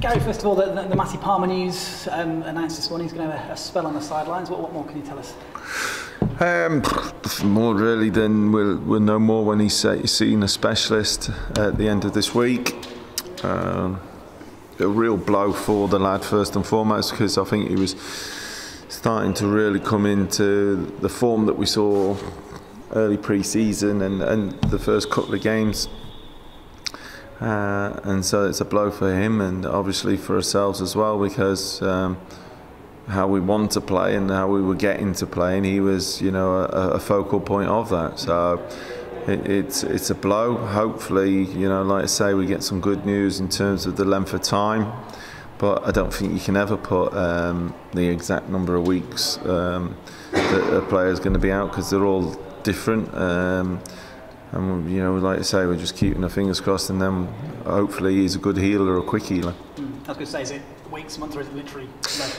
Gary, first of all, the Massey Palmer news announced this morning he's going to have a spell on the sidelines. What more can you tell us? More really than we'll know more when he's seen a specialist at the end of this week. A real blow for the lad first and foremost, because I think he was starting to really come into the form that we saw early pre-season and the first couple of games. And so it's a blow for him and obviously for ourselves as well, because how we want to play and how we were getting to play, and he was, you know, a focal point of that. So it's a blow. Hopefully, you know, like I say, we get some good news in terms of the length of time, but I don't think you can ever put the exact number of weeks that a player's going to be out, because they're all different. And you know, like I say, we're just keeping our fingers crossed, and then hopefully he's a good healer or a quick healer. I was going to say, is it weeks, months, or is it literally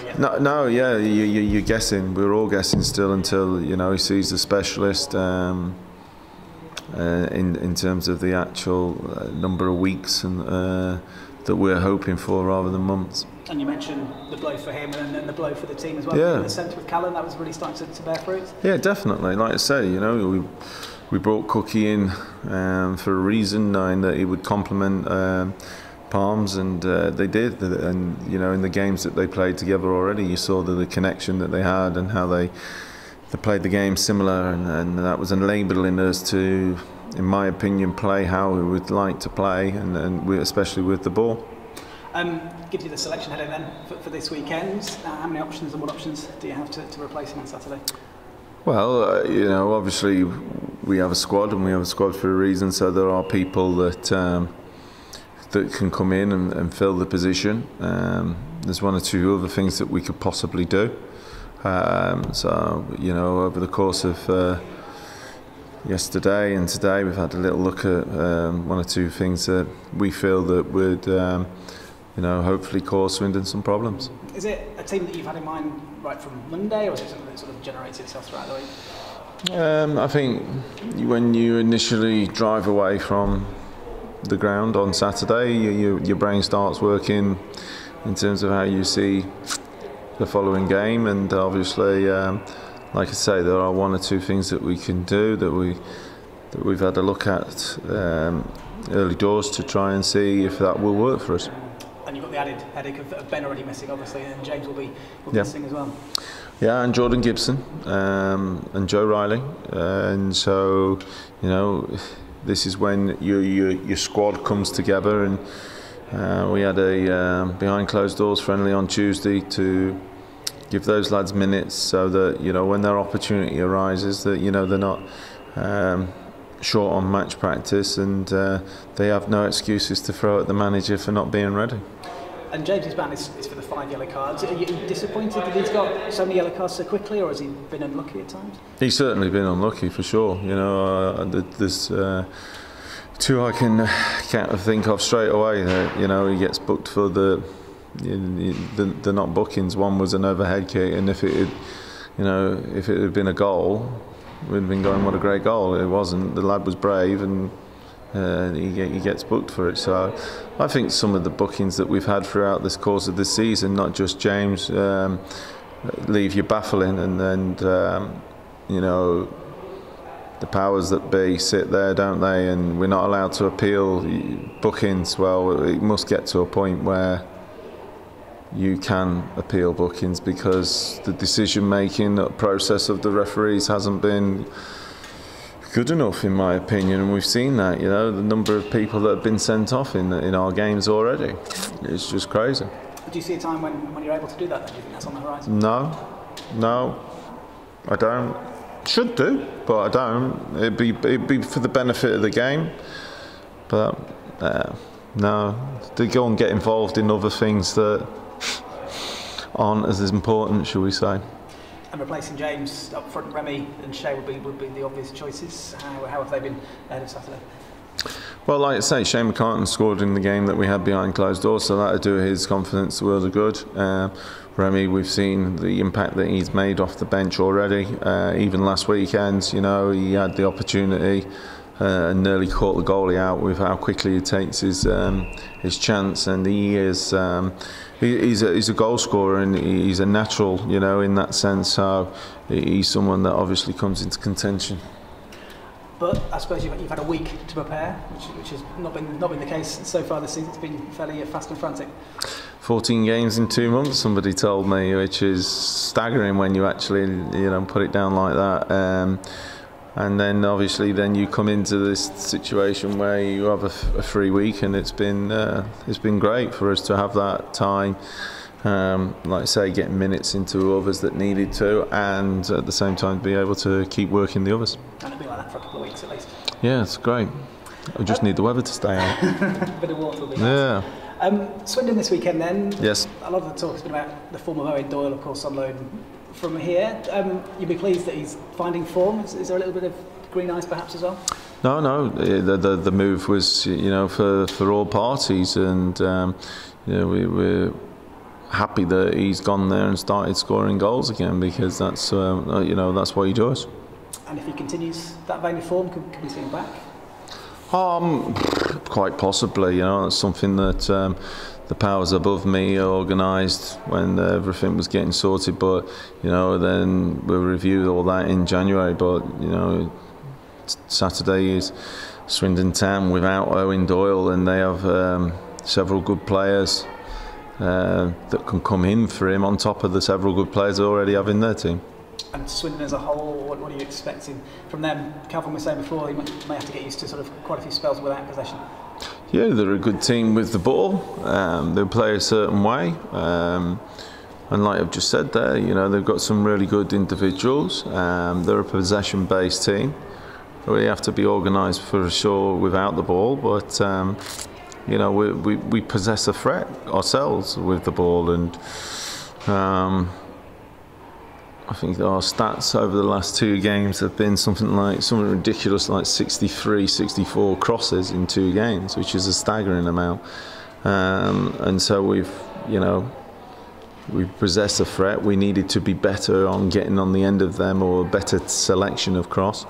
yet? No, yeah, you're guessing. We're all guessing still until, you know, he sees the specialist in terms of the actual number of weeks and that we're hoping for rather than months. And you mentioned the blow for him and then the blow for the team as well. Yeah. In the centre with Callum, that was really starting to bear fruit. Yeah, definitely. Like I say, you know, we brought Cookie in for a reason, knowing that he would complement Palms, and they did. And you know, in the games that they played together already, you saw the connection that they had and how they played the game similar, and that was enabling us to, in my opinion, play how we would like to play, and especially with the ball. Gives you the selection header then for this weekend. How many options and what options do you have to replace him on Saturday? Well, you know, obviously we have a squad, and we have a squad for a reason. So there are people that that can come in and fill the position. There's one or two other things that we could possibly do. So you know, over the course of yesterday and today, we've had a little look at one or two things that we feel that would, you know, hopefully cause Swindon some problems. Is it a team that you've had in mind right from Monday, or is it something that sort of generates itself throughout the week? I think when you initially drive away from the ground on Saturday, your brain starts working in terms of how you see the following game, and obviously, like I say, there are one or two things that we can do that we've had a look at early doors to try and see if that will work for us. And you've got the added headache of Ben already missing, obviously, and James will be missing as well. Yeah, and Jordan Gibson and Joe Riley, and so, you know, this is when your squad comes together, and we had a behind closed doors friendly on Tuesday to give those lads minutes, so that, you know, when their opportunity arises, that, you know, they're not short on match practice, and they have no excuses to throw at the manager for not being ready. And James's ban is for the 5 yellow cards. Are you disappointed that he's got so many yellow cards so quickly, or has he been unlucky at times? He's certainly been unlucky, for sure. You know, there's two I can think of straight away that, you know, he gets booked for the not bookings. One was an overhead kick, and if it had been a goal, we'd have been going, what a great goal. It wasn't. The lad was brave, and he gets booked for it. So I think some of the bookings that we've had throughout this course of the season, not just James, leave you baffling, and then you know, the powers that be sit there, don't they, and we're not allowed to appeal bookings. Well, it must get to a point where you can appeal bookings, because the decision-making process of the referees hasn't been good enough, in my opinion, and we've seen that. You know, the number of people that have been sent off in our games already. It's just crazy. Do you see a time when you're able to do that? Then? Do you think that's on the horizon? No, I don't. Should do, but I don't. It'd be for the benefit of the game, but no. They go and get involved in other things that aren't as important, shall we say. And replacing James up front, Remy and Shea would be the obvious choices. How have they been ahead of Saturday? Well, like I say, Shea McCartan scored in the game that we had behind closed doors, so that would do his confidence the world of good. Remy, we've seen the impact that he's made off the bench already. Even last weekend, you know, he had the opportunity and nearly caught the goalie out with how quickly he takes his chance, and he is he's a goal scorer, and he's a natural, you know, in that sense. So he's someone that obviously comes into contention. But I suppose you've had a week to prepare, which has not been the case so far this season. It's been fairly fast and frantic. 14 games in 2 months, somebody told me, which is staggering when you actually, you know, put it down like that. And then obviously then you come into this situation where you have a free week, and it's been great for us to have that time. Like I say, getting minutes into others that needed to, and at the same time be able to keep working the others. And it'll be like that for a couple of weeks at least. Yeah, it's great. I just need the weather to stay out. A bit of water will be nice. Yeah. Swindon this weekend then. Yes. A lot of the talk has been about the form of Owen Doyle, of course, on loan from here. You'd be pleased that he's finding form. Is there a little bit of green ice perhaps as well? No. The move was, you know, for all parties, and you know, we're happy that he's gone there and started scoring goals again, because that's you know, that's what he does. And if he continues that vein of form, could we see him back? Quite possibly. You know, that's something that the powers above me organised when everything was getting sorted. But you know, then we'll review all that in January. But you know, Saturday is Swindon Town without Owen Doyle, and they have several good players that can come in for him on top of the several good players they already have in their team. And Swindon as a whole, what are you expecting from them? Calvin was saying before, you may have to get used to sort of quite a few spells without possession. Yeah, they're a good team with the ball. They play a certain way, and like I've just said there, you know, they've got some really good individuals. They're a possession-based team. We have to be organised for sure without the ball, but you know, we possess a threat ourselves with the ball, and I think our stats over the last 2 games have been something ridiculous, like 63, 64 crosses in 2 games, which is a staggering amount. And so we possess a threat. We needed to be better on getting on the end of them, or a better selection of cross.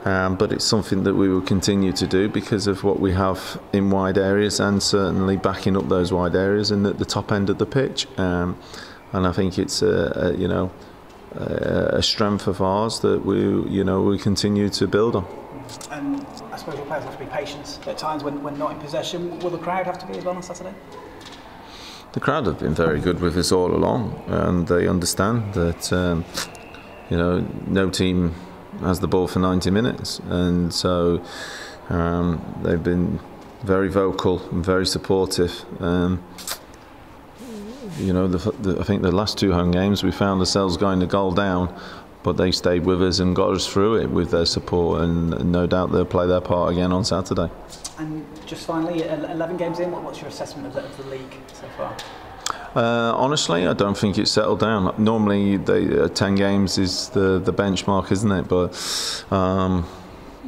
But it's something that we will continue to do because of what we have in wide areas, and certainly backing up those wide areas and at the top end of the pitch. And I think it's a strength of ours that we continue to build on. And I suppose your players have to be patient at times when not in possession. Will the crowd have to be as well on Saturday? The crowd have been very good with us all along, and they understand that no team has the ball for 90 minutes, and so they've been very vocal and very supportive. I think the last 2 home games we found ourselves going a goal down, but they stayed with us and got us through it with their support, and no doubt they'll play their part again on Saturday. And just finally, 11 games in, what's your assessment of the league so far? Honestly, I don't think it's settled down. Normally 10 games is the benchmark, isn't it? But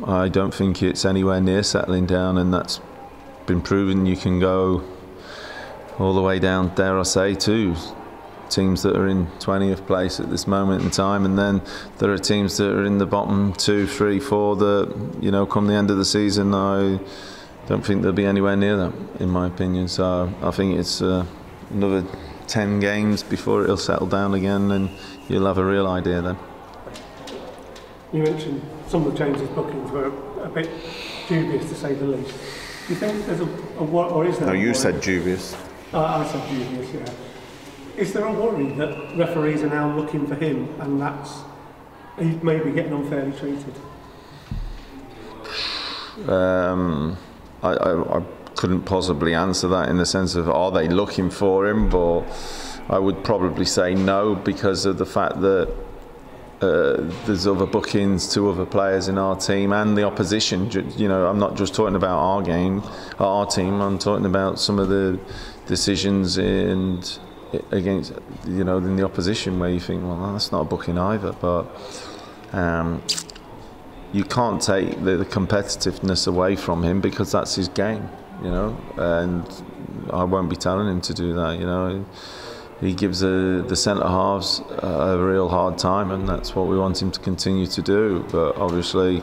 I don't think it's anywhere near settling down, and that's been proven. You can go all the way down, dare I say, to teams that are in 20th place at this moment in time, and then there are teams that are in the bottom 2, 3, 4 that, come the end of the season, I don't think they'll be anywhere near that, in my opinion. So I think it's another 10 games before it'll settle down again, and you'll have a real idea then. You mentioned some of James's bookings were a bit dubious, to say the least. Do you think there's or is there? No, you said dubious. I said dubious, yeah. Is there a worry that referees are now looking for him, and he's maybe getting unfairly treated? I couldn't possibly answer that in the sense of, are they looking for him? But I would probably say no, because of the fact that there's other bookings to other players in our team and the opposition. I'm not just talking about our team. I'm talking about some of the decisions against in the opposition, where you think, well, that's not a booking either. But you can't take the competitiveness away from him, because that's his game, and I won't be telling him to do that. He gives the centre halves a real hard time, and that's what we want him to continue to do. But obviously,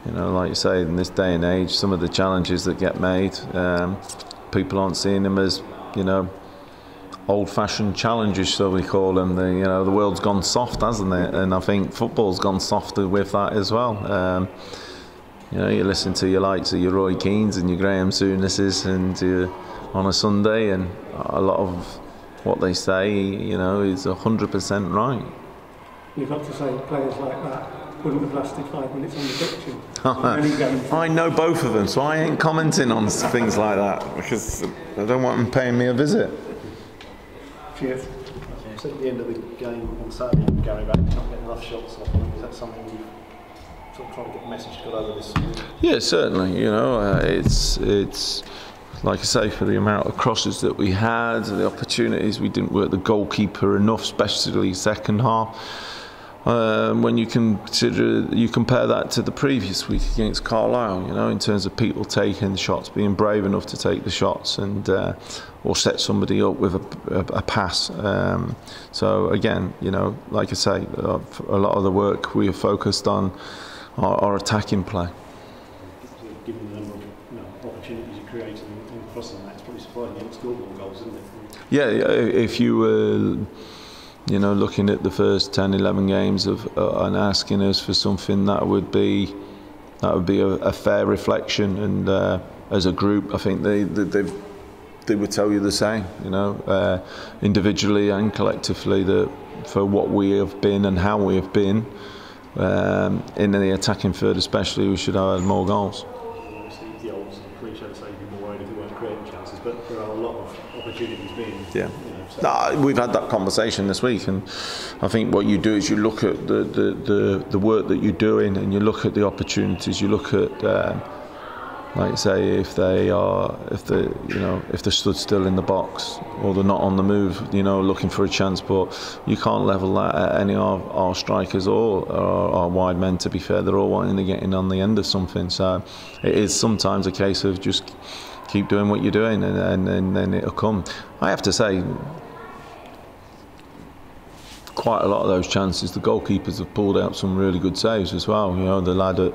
you know, like you say, in this day and age, some of the challenges that get made, people aren't seeing them as, you know, old-fashioned challenges, so we call them. You know, the world's gone soft, hasn't it? And I think football's gone softer with that as well. You know, you listen to your likes of your Roy Keanes and your Graham Souness's and on a Sunday, and a lot of what they say, you know, is 100% right. You've got to say players like that wouldn't have lasted 5 minutes on the pitch. I know both of them, so I ain't commenting on things like that because I don't want them paying me a visit. Cheers. So at the end of the game on Saturday, Gary Bowyer not getting enough shots off. Is that something you sort of trying to get the message got over this? Yeah, certainly. You know, it's like I say, for the amount of crosses that we had, the opportunities, we didn't work the goalkeeper enough, especially second half. When you compare that to the previous week against Carlisle, you know, in terms of people taking the shots, being brave enough to take the shots, and or set somebody up with a pass. So again, you know, like I say, a lot of the work we have focused on our attacking play. Given the number of opportunities you created and crossing that, it's probably surprising you haven't scored more goals, isn't it? Yeah, if you were, you know, looking at the first 10, 11 games of and asking us for something, that would be a fair reflection. And as a group, I think they would tell you the same. You know, individually and collectively, that for what we have been and how we have been in the attacking third, especially, we should have had more goals. Obviously, the old cliche to say you'd be more worried if you weren't creating chances, but there are a lot of opportunities being. Yeah. We've had that conversation this week, and I think what you do is you look at the work that you're doing, and you look at the opportunities. You look at, like I say, if they're stood still in the box or they're not on the move, you know, looking for a chance. But you can't level that at any of our strikers or our wide men. To be fair, they're all wanting to get in on the end of something. So it is sometimes a case of just keep doing what you're doing, and then it'll come. I have to say, quite a lot of those chances, the goalkeepers have pulled out some really good saves as well. You know, the lad at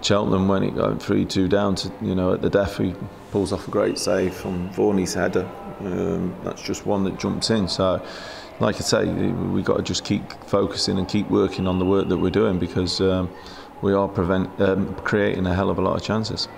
Cheltenham, when it got 3-2 down to, you know, at the death, he pulls off a great save from Vorney's header. That's just one that jumps in. So, like I say, we've got to just keep focusing and keep working on the work that we're doing, because we are creating a hell of a lot of chances.